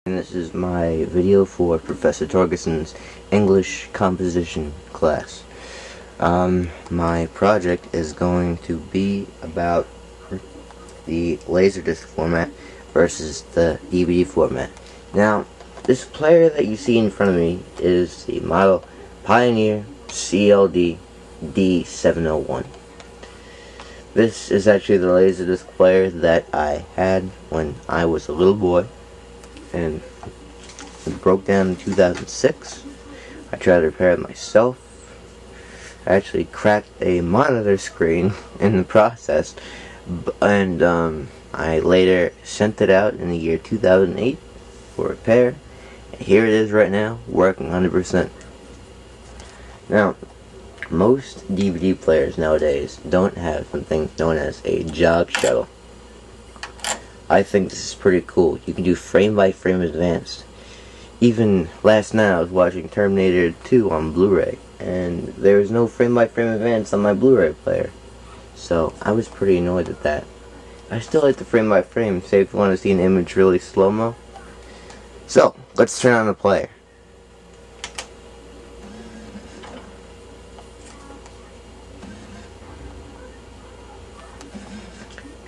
And this is my video for Professor Torgerson's English composition class. My project is going to be about the LaserDisc format versus the DVD format. Now, this player that you see in front of me is the model Pioneer CLD D701. This is actually the LaserDisc player that I had when I was a little boy, and it broke down in 2006. I tried to repair it myself. I actually cracked a monitor screen in the process, and I later sent it out in the year 2008 for repair. And here it is right now, working 100%. Now, most DVD players nowadays don't have something known as a jog shuttle. I think this is pretty cool. You can do frame by frame advanced. Even last night I was watching Terminator 2 on Blu-ray, and there was no frame by frame advance on my Blu-ray player. So I was pretty annoyed at that. I still like the frame by frame, say if you want to see an image really slow-mo. So, let's turn on the player.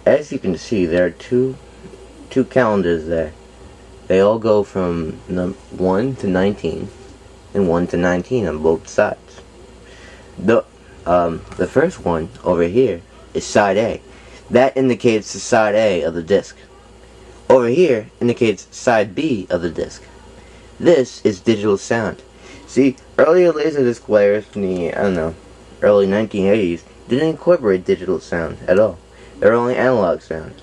As you can see, there are two calendars there. They all go from 1 to 19 and 1 to 19 on both sides. The first one over here is side A. That indicates the side A of the disc. Over here indicates side B of the disc. This is digital sound. See, earlier LaserDisc players in the, early 1980s didn't incorporate digital sound at all. They were only analog sound.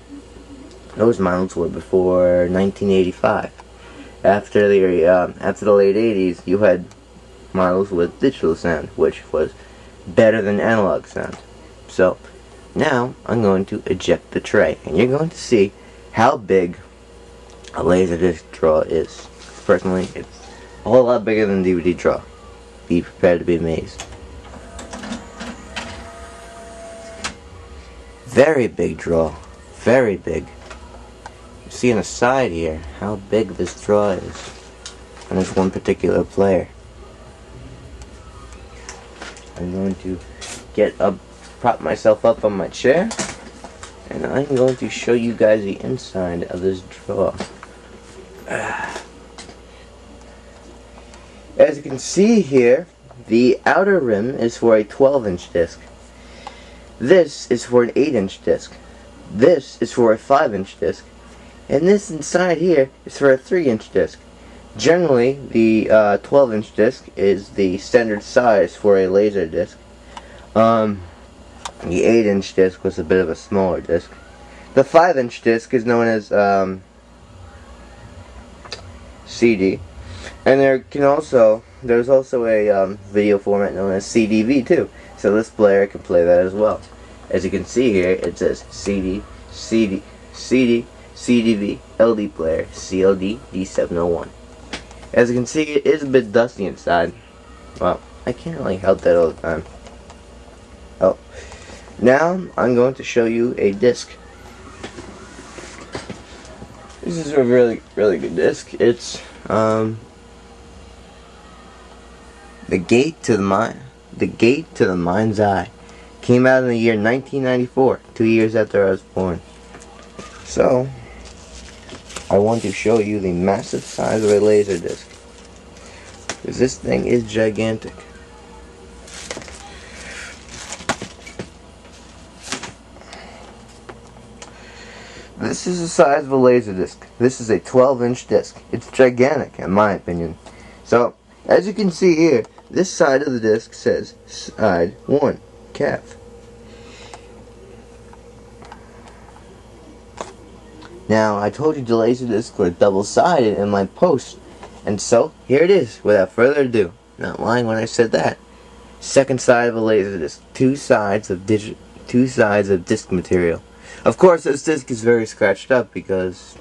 Those models were before 1985. After the late 80s, you had models with digital sound, which was better than analog sound. So, now I'm going to eject the tray, and you're going to see how big a LaserDisc draw is. Personally, it's a whole lot bigger than DVD draw. Be prepared to be amazed. Very big draw. Very big. You see on the side here how big this draw is on this one particular player. I'm going to prop myself up on my chair, and I'm going to show you guys the inside of this draw. As you can see here, the outer rim is for a 12-inch disc. This is for an 8-inch disc. This is for a 5-inch disc. And this inside here is for a 3-inch disc. Generally, the 12-inch disc is the standard size for a LaserDisc. The 8-inch disc was a bit of a smaller disc. The 5-inch disc is known as CD. And there's also a video format known as CDV too. So this player can play that as well. As you can see here, it says CD, CD, CD, CDV, LD player, CLD, D701. As you can see, it is a bit dusty inside. Well, I can't really help that all the time. Oh, now I'm going to show you a disc. This is a really, really good disc. It's The Gate to the Mind's Eye. Came out in the year 1994, 2 years after I was born. So, I want to show you the massive size of a LaserDisc, because this thing is gigantic. This is the size of a LaserDisc. This is a 12-inch disc. It's gigantic, in my opinion. So, as you can see here, this side of the disc says side 1, CAF. Now, I told you the LaserDiscs were double-sided in my post, and so here it is. Without further ado, not lying when I said that. Second side of a LaserDisc, two sides of disc material. Of course, this disc is very scratched up because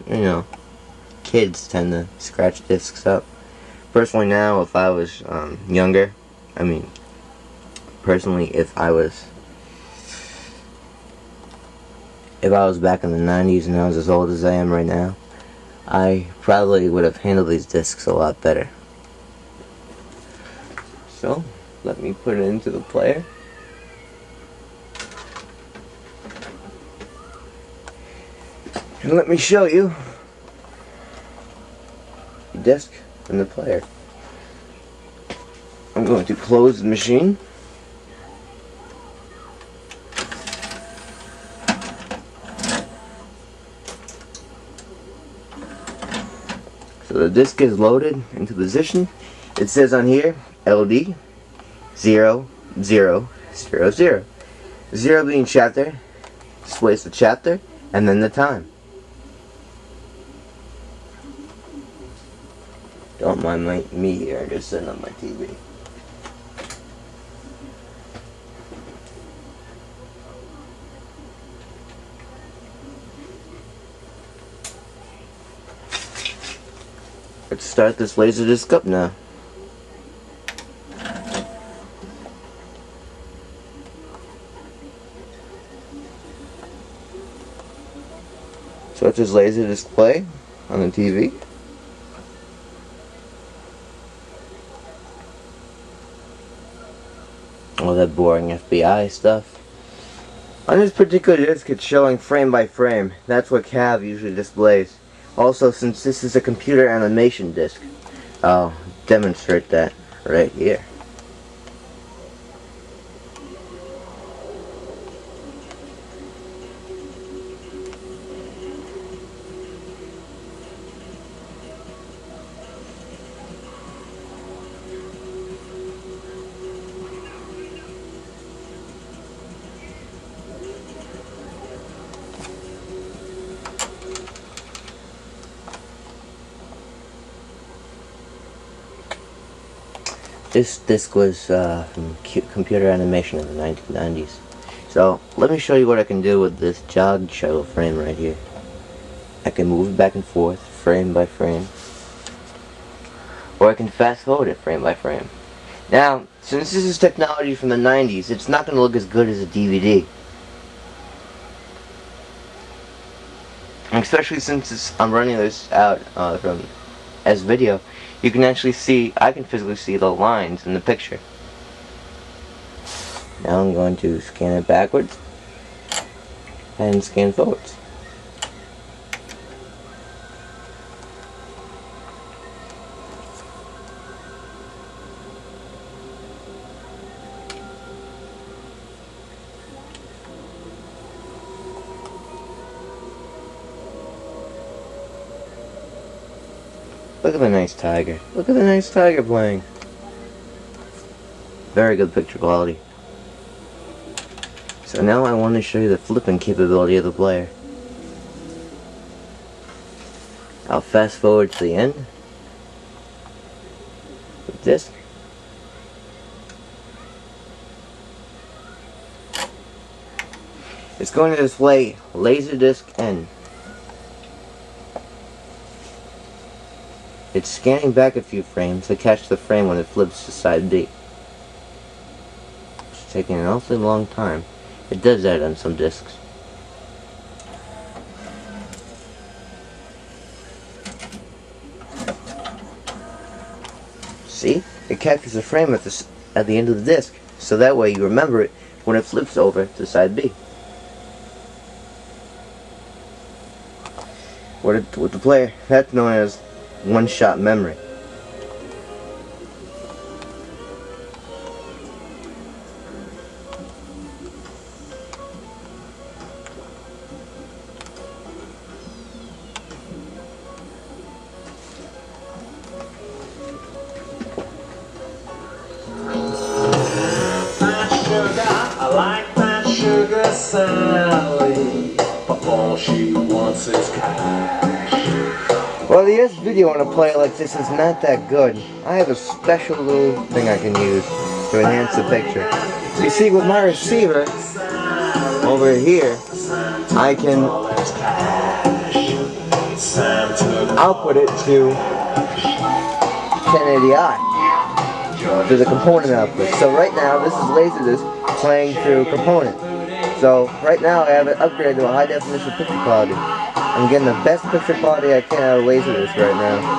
kids tend to scratch discs up. Personally, now, if I was younger, personally, if I was back in the 90s and I was as old as I am right now, I probably would have handled these discs a lot better. So, let me put it into the player. And let me show you the disc and the player. I'm going to close the machine. So the disc is loaded into position. It says on here LD 0 0 0 0. 0 being chapter, displays the chapter, and then the time. Don't mind me here, I'm just sitting on my TV. Let's start this LaserDisc up now. So it's this LaserDisc play on the TV. All that boring FBI stuff. On this particular disc, it's showing frame by frame. That's what CAV usually displays. Also, since this is a computer animation disc, I'll demonstrate that right here. This disc was from computer animation in the 1990s. So let me show you what I can do with this jog shuttle frame right here. I can move it back and forth frame by frame, or I can fast forward it frame by frame. Now, since this is technology from the 90s, it's not going to look as good as a DVD. Especially since I'm running this out from as video. You can actually see, I can physically see the lines in the picture. Now I'm going to scan it backwards and scan forwards. Look at the nice tiger. Look at the nice tiger playing. Very good picture quality. So now I want to show you the flipping capability of the player. I'll fast forward to the end with this. It's going to display LaserDisc N. It's scanning back a few frames to catch the frame when it flips to side B. It's taking an awfully long time. It does that on some discs. See? It captures the frame at the end of the disc, so that way you remember it when it flips over to side B. With the player, that's known as one-shot memory. I like that sugar Sally, but all she wants is cash. Well, the S video on a player like this is not that good. I have a special little thing I can use to enhance the picture. You see, with my receiver over here, I can output it to 1080i to the component output. So right now, this is LaserDisc playing through component. So right now, I have it upgraded to a high definition picture quality. I'm getting the best picture quality I can out of LaserDisc right now.